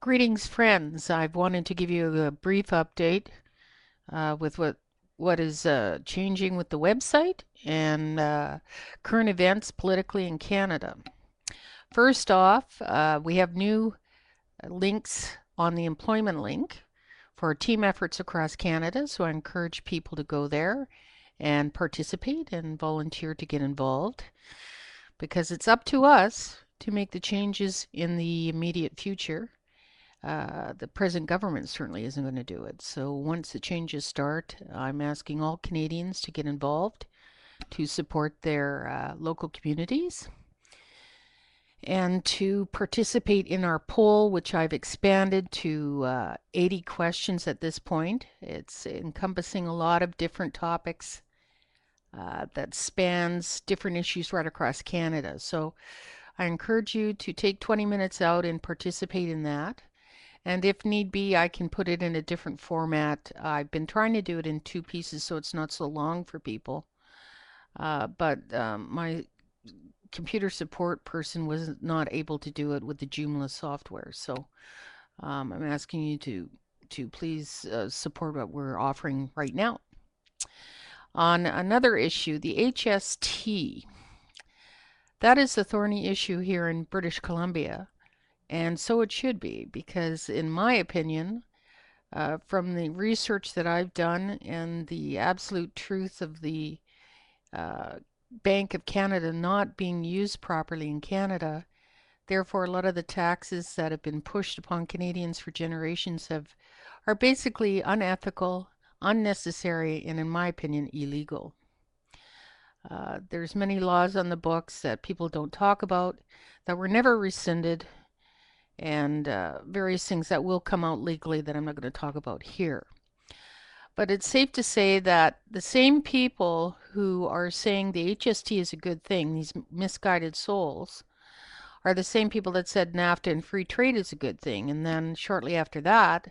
Greetings, friends. I've wanted to give you a brief update with what is changing with the website and current events politically in Canada. First off, we have new links on the employment link for team efforts across Canada, so I encourage people to go there and participate and volunteer to get involved because it's up to us to make the changes in the immediate future. The present government certainly isn't going to do it. So once the changes start, I'm asking all Canadians to get involved, to support their local communities, and to participate in our poll, which I've expanded to 80 questions at this point. It's encompassing a lot of different topics that spans different issues right across Canada. So I encourage you to take 20 minutes out and participate in that. And if need be, I can put it in a different format. I've been trying to do it in two pieces so it's not so long for people. But my computer support person was not able to do it with the Joomla software. So I'm asking you to please support what we're offering right now. On another issue, the HST. That is the thorny issue here in British Columbia. And so it should be, because in my opinion, from the research that I've done and the absolute truth of the Bank of Canada not being used properly in Canada, therefore a lot of the taxes that have been pushed upon Canadians for generations are basically unethical, unnecessary, and in my opinion, illegal. There's many laws on the books that people don't talk about that were never rescinded, and various things that will come out legally that I'm not going to talk about here. But it's safe to say that the same people who are saying the HST is a good thing, these misguided souls, are the same people that said NAFTA and free trade is a good thing. And then shortly after that,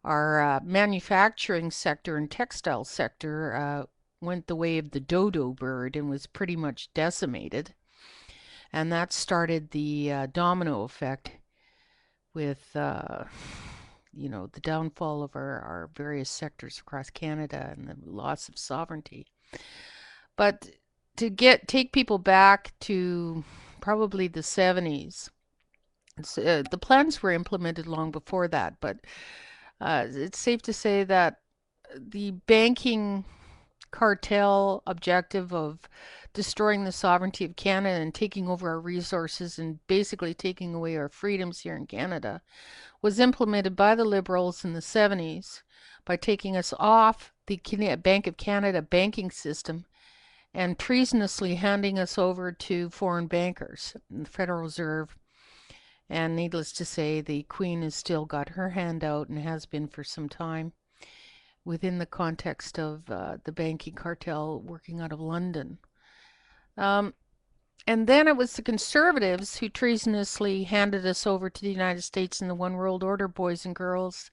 our manufacturing sector and textile sector went the way of the dodo bird and was pretty much decimated. And that started the domino effect with the downfall of our various sectors across Canada and the loss of sovereignty. But to take people back to probably the 70s, the plans were implemented long before that, but it's safe to say that the banking cartel objective of destroying the sovereignty of Canada and taking over our resources and basically taking away our freedoms here in Canada was implemented by the Liberals in the 70s by taking us off the Bank of Canada banking system and treasonously handing us over to foreign bankers, the Federal Reserve. And needless to say, the Queen has still got her hand out and has been for some time within the context of the banking cartel working out of London. And then it was the Conservatives who treasonously handed us over to the United States and the One World Order, boys and girls.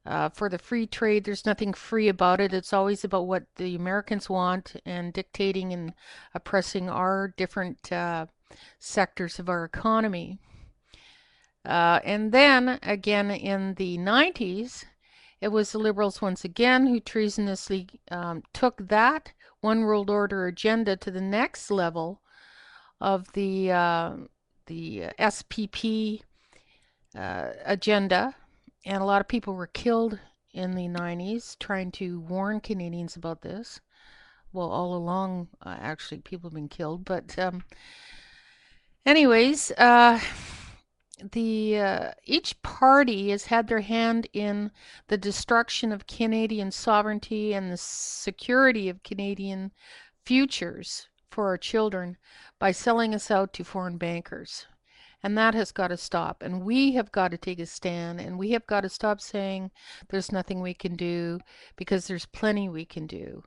For the free trade, there's nothing free about it. It's always about what the Americans want and dictating and oppressing our different sectors of our economy. And then again in the 90s, it was the Liberals once again who treasonously took that One World Order agenda to the next level of the SPP agenda, and a lot of people were killed in the 90s trying to warn Canadians about this. Well, all along, actually, people have been killed, but anyways, each party has had their hand in the destruction of Canadian sovereignty and the security of Canadian futures for our children by selling us out to foreign bankers. And that has got to stop. And we have got to take a stand, and we have got to stop saying there's nothing we can do, because there's plenty we can do.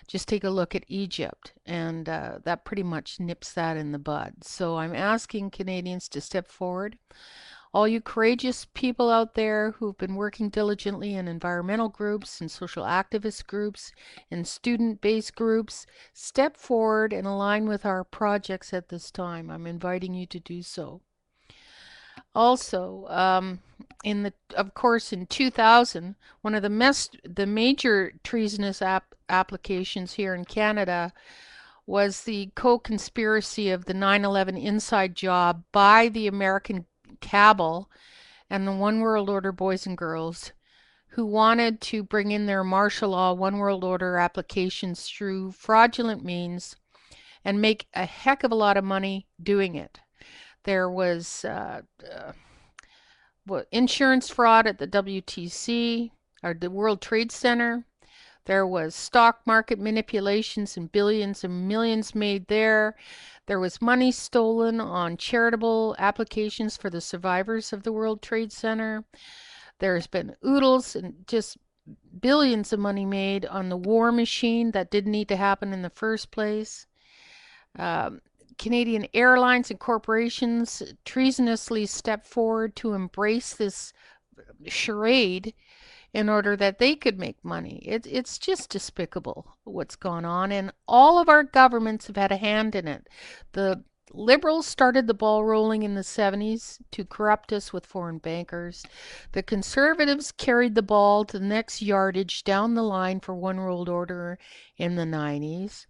Just take a look at Egypt, and that pretty much nips that in the bud. So I'm asking Canadians to step forward. All you courageous people out there who've been working diligently in environmental groups and social activist groups and student-based groups, step forward and align with our projects at this time. I'm inviting you to do so. Also, of course, in 2000, one of the major treasonous applications here in Canada was the co-conspiracy of the 9/11 inside job by the American cabal and the One World Order boys and girls who wanted to bring in their martial law One World Order applications through fraudulent means and make a heck of a lot of money doing it. There was insurance fraud at the WTC, or the World Trade Center. There was stock market manipulations and billions and millions made there. There was money stolen on charitable applications for the survivors of the World Trade Center. There's been oodles and just billions of money made on the war machine that didn't need to happen in the first place. Um, Canadian airlines and corporations treasonously stepped forward to embrace this charade in order that they could make money. It's just despicable what's gone on, and all of our governments have had a hand in it. The Liberals started the ball rolling in the 70s to corrupt us with foreign bankers. The Conservatives carried the ball to the next yardage down the line for One World Order in the 90s.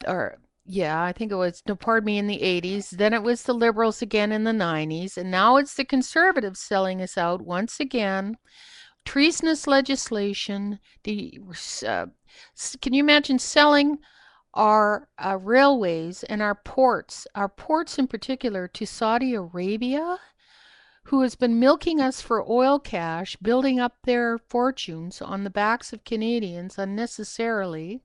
Or yeah, I think it was, no, pardon me, in the 80s. Then it was the Liberals again in the 90s. And now it's the Conservatives selling us out once again. Treasonous legislation. Can you imagine selling our railways and our ports in particular, to Saudi Arabia, who has been milking us for oil cash, building up their fortunes on the backs of Canadians unnecessarily?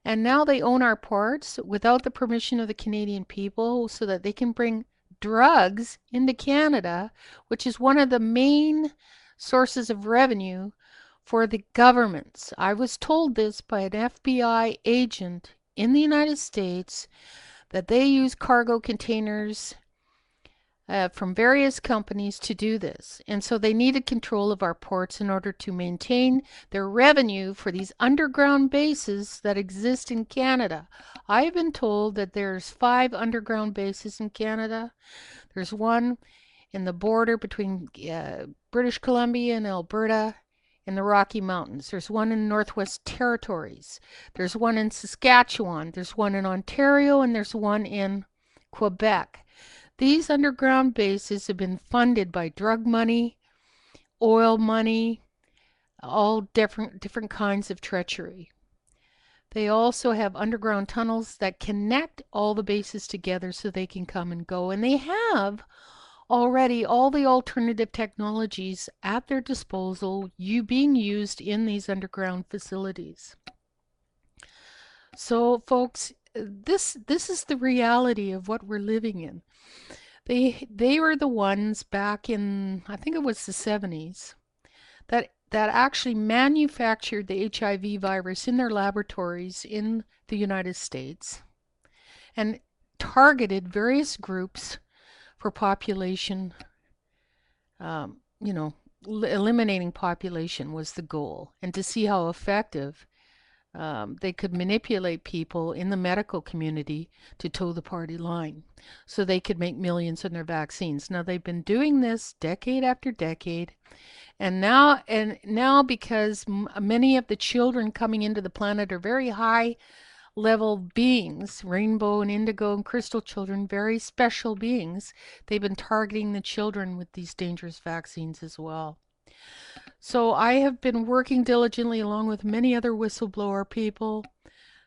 And now they own our ports without the permission of the Canadian people so that they can bring drugs into Canada, which is one of the main sources of revenue for the governments. I was told this by an FBI agent in the United States, that they use cargo containers from various companies to do this. And so they needed control of our ports in order to maintain their revenue for these underground bases that exist in Canada. I have been told that there's 5 underground bases in Canada. There's one in the border between British Columbia and Alberta in the Rocky Mountains. There's one in Northwest Territories. There's one in Saskatchewan. There's one in Ontario, and there's one in Quebec. These underground bases have been funded by drug money, oil money, all different kinds of treachery. They also have underground tunnels that connect all the bases together so they can come and go. And they have already all the alternative technologies at their disposal, being used in these underground facilities. So, folks, this is the reality of what we're living in. They were the ones back in, I think it was the 70s, that actually manufactured the HIV virus in their laboratories in the United States and targeted various groups for population. Eliminating population was the goal, and to see how effective they could manipulate people in the medical community to toe the party line so they could make millions on their vaccines. Now they've been doing this decade after decade, and now because many of the children coming into the planet are very high level beings, rainbow and indigo and crystal children, very special beings, they've been targeting the children with these dangerous vaccines as well. So I have been working diligently along with many other whistleblower people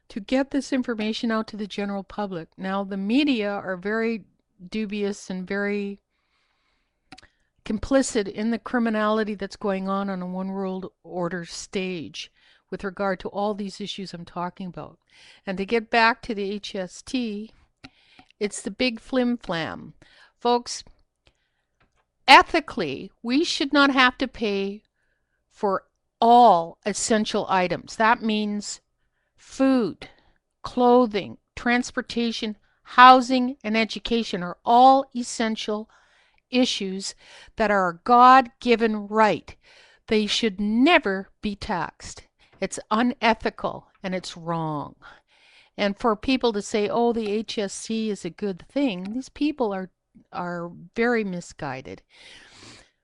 to get this information out to the general public. Now the media are very dubious and very complicit in the criminality that's going on a One World Order stage with regard to all these issues I'm talking about. And to get back to the HST, it's the big flim flam. Folks, ethically, we should not have to pay for all essential items. That means food, clothing, transportation, housing, and education are all essential issues that are a God-given right. They should never be taxed. It's unethical and it's wrong. And for people to say, oh, the HST is a good thing, these people are are very misguided.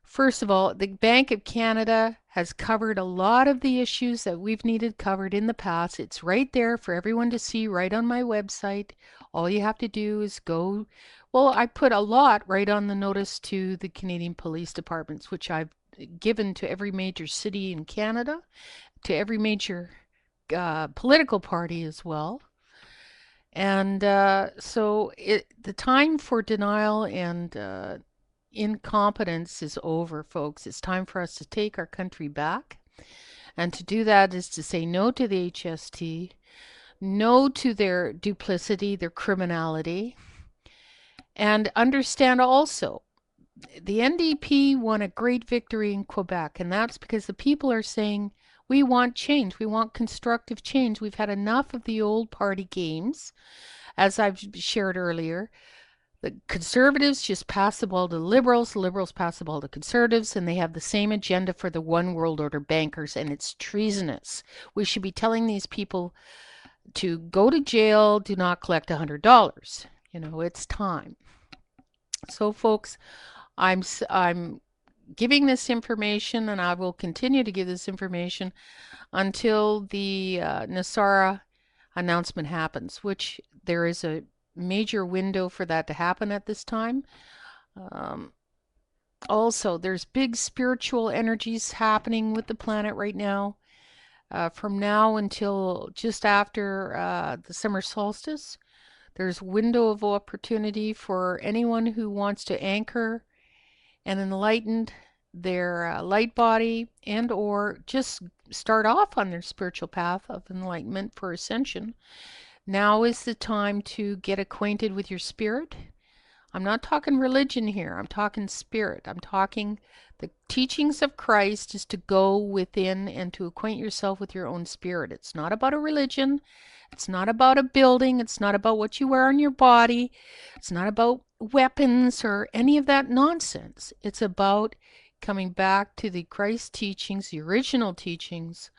First of all, the Bank of Canada has covered a lot of the issues that we've needed covered in the past. It's right there for everyone to see right on my website. All you have to do is go. Well, I put a lot right on the notice to the Canadian Police Departments, which I've given to every major city in Canada, to every major political party as well. And the time for denial and incompetence is over, folks. It's time for us to take our country back. And to do that is to say no to the HST, no to their duplicity, their criminality, and understand also the NDP won a great victory in Quebec, and that's because the people are saying, we want change. We want constructive change. We've had enough of the old party games, as I've shared earlier. The Conservatives just pass the ball to Liberals, the Liberals pass the ball to Conservatives, and they have the same agenda for the one world order bankers, and it's treasonous. We should be telling these people to go to jail, do not collect $100. You know, it's time. So, folks, I'm giving this information, and I will continue to give this information until the NESARA announcement happens, which there is a major window for that to happen at this time. Also, there's big spiritual energies happening with the planet right now. From now until just after the summer solstice, there's a window of opportunity for anyone who wants to anchor and enlighten their light body and or just start off on their spiritual path of enlightenment for ascension. Now is the time to get acquainted with your spirit. I'm not talking religion here. I'm talking spirit. I'm talking the teachings of Christ is to go within and to acquaint yourself with your own spirit. It's not about a religion. It's not about a building. It's not about what you wear on your body. It's not about weapons or any of that nonsense. It's about coming back to the Christ teachings, the original teachings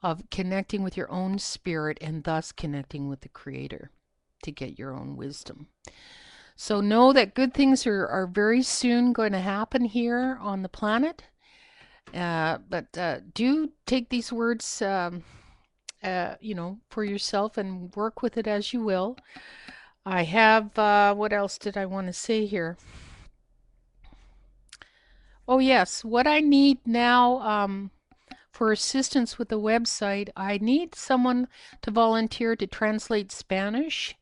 of connecting with your own spirit and thus connecting with the Creator to get your own wisdom. So know that good things are very soon going to happen here on the planet. But do take these words, you know, for yourself and work with it as you will. I have, what else did I want to say here? Oh, yes, what I need now for assistance with the website, I need someone to volunteer to translate Spanish.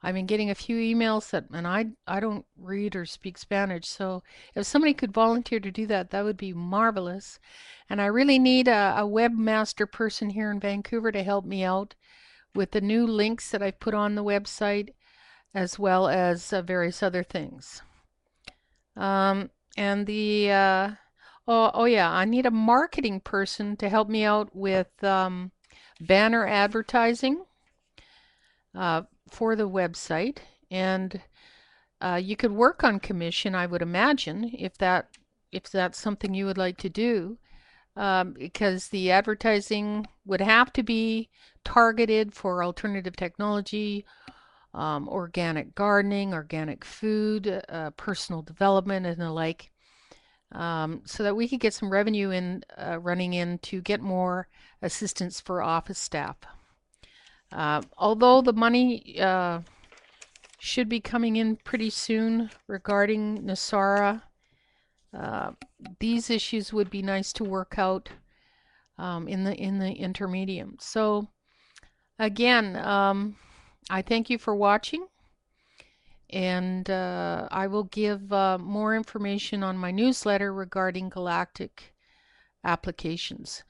I've been getting a few emails that, and I don't read or speak Spanish, so if somebody could volunteer to do that, that would be marvelous. And I really need a webmaster person here in Vancouver to help me out with the new links that I've put on the website, as well as various other things. And the oh yeah, I need a marketing person to help me out with banner advertising for the website. And you could work on commission, I would imagine, if that's something you would like to do, because the advertising would have to be targeted for alternative technology, organic gardening, organic food, personal development, and the like, so that we could get some revenue in running in to get more assistance for office staff. Although the money should be coming in pretty soon regarding NESARA, these issues would be nice to work out in the intermedium. So again, I thank you for watching, and I will give more information on my newsletter regarding galactic applications.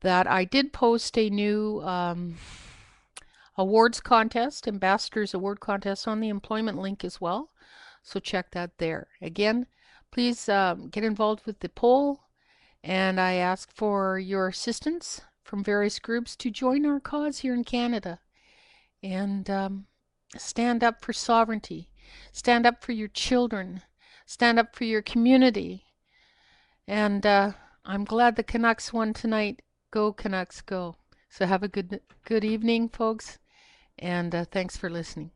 That I did post a new awards contest, Ambassadors Award Contest, on the employment link as well. So check that there. Again, please get involved with the poll, and I ask for your assistance from various groups to join our cause here in Canada. And stand up for sovereignty. Stand up for your children. Stand up for your community. And I'm glad the Canucks won tonight. Go Canucks, go. So have a good evening, folks, and thanks for listening.